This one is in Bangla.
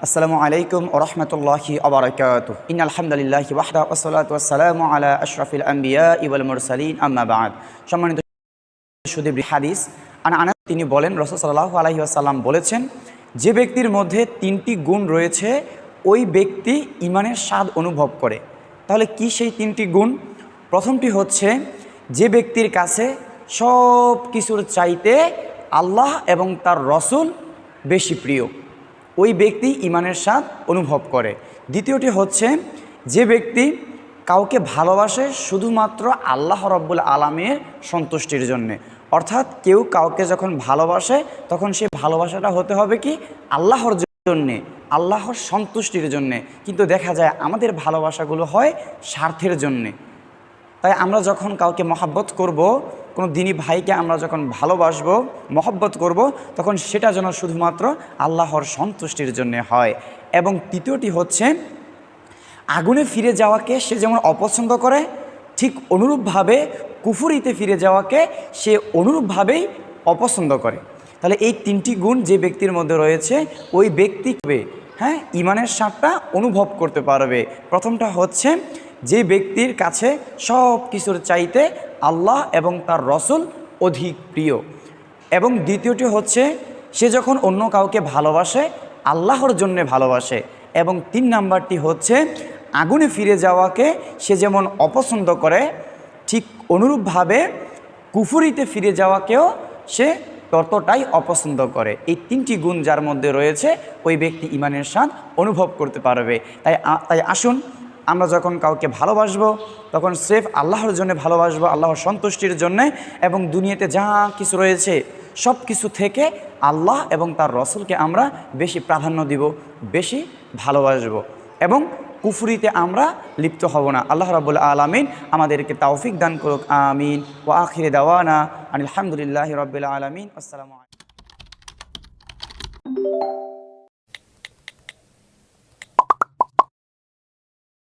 আসসালামু আলাইকুম ওয়া রাহমাতুল্লাহি ওয়া বারাকাতুহু। ইন্নাল হামদুলিল্লাহি ওয়াহদাহু ওয়াসসালাতু ওয়াসসালামু আলা আশরাফিল আমবিয়াই ওয়াল মুরসালিন, আম্মা বা'দ। সম্মানিত সুদী হাদিস আনাস তিনি বলেন, রাসূল সাল্লাল্লাহু আলাইহি ওয়াসাল্লাম বলেছেন, যে ব্যক্তির মধ্যে তিনটি গুণ রয়েছে ওই ব্যক্তি ঈমানের স্বাদ অনুভব করে। তাহলে কি সেই তিনটি গুণ? প্রথমটি হচ্ছে, যে ব্যক্তির কাছে সব কিছুর চাইতে আল্লাহ এবং তার রসুল বেশি প্রিয়, ওই ব্যক্তি ঈমানের স্বাদ অনুভব করে। দ্বিতীয়টি হচ্ছে, যে ব্যক্তি কাউকে ভালোবাসে শুধুমাত্র আল্লাহ রাব্বুল আলামিনের সন্তুষ্টির জন্যে। অর্থাৎ কেউ কাউকে যখন ভালোবাসে তখন সেই ভালোবাসাটা হতে হবে কি আল্লাহর জন্যে, আল্লাহর সন্তুষ্টির জন্যে। কিন্তু দেখা যায় আমাদের ভালোবাসাগুলো হয় স্বার্থের জন্যে। তাই আমরা যখন কাউকে মহব্বত করব, কোনো দিনী ভাইকে আমরা যখন ভালোবাসবো, মহব্বত করব, তখন সেটা যেন শুধুমাত্র আল্লাহর সন্তুষ্টির জন্য হয়। এবং তৃতীয়টি হচ্ছে, আগুনে ফিরে যাওয়াকে সে যেমন অপছন্দ করে, ঠিক অনুরূপভাবে কুফরিতে ফিরে যাওয়াকে সে অনুরূপভাবেই অপছন্দ করে। তাহলে এই তিনটি গুণ যে ব্যক্তির মধ্যে রয়েছে ওই ব্যক্তি ঈমানের স্বাদটা অনুভব করতে পারবে। প্রথমটা হচ্ছে, যে ব্যক্তির কাছে সব কিছুর চাইতে আল্লাহ এবং তার রসুল অধিক প্রিয়। এবং দ্বিতীয়টি হচ্ছে, সে যখন অন্য কাউকে ভালোবাসে আল্লাহর জন্যে ভালোবাসে। এবং তিন নাম্বারটি হচ্ছে, আগুনে ফিরে যাওয়াকে সে যেমন অপছন্দ করে, ঠিক অনুরূপভাবে কুফরিতে ফিরে যাওয়াকেও সে ততটাই অপছন্দ করে। এই তিনটি গুণ যার মধ্যে রয়েছে ওই ব্যক্তি ঈমানের স্বাদ অনুভব করতে পারবে। তাই আসুন আমরা যখন কাউকে ভালোবাসবো তখন স্রেফ আল্লাহর জন্য ভালোবাসবো, আল্লাহর সন্তুষ্টির জন্যে। এবং দুনিয়াতে যা কিছু রয়েছে সব কিছু থেকে আল্লাহ এবং তার রসুলকে আমরা বেশি প্রাধান্য দিব, বেশি ভালোবাসবো, এবং কুফরিতে আমরা লিপ্ত হব না। আল্লাহ রাব্বুল আলামিন আমাদেরকে তৌফিক দান করুক, আমিন। ওয়া আখির দাওয়ানা আনিল হামদুলিল্লাহি রাব্বিল আলামিন। আসসালামু আলাইকুম।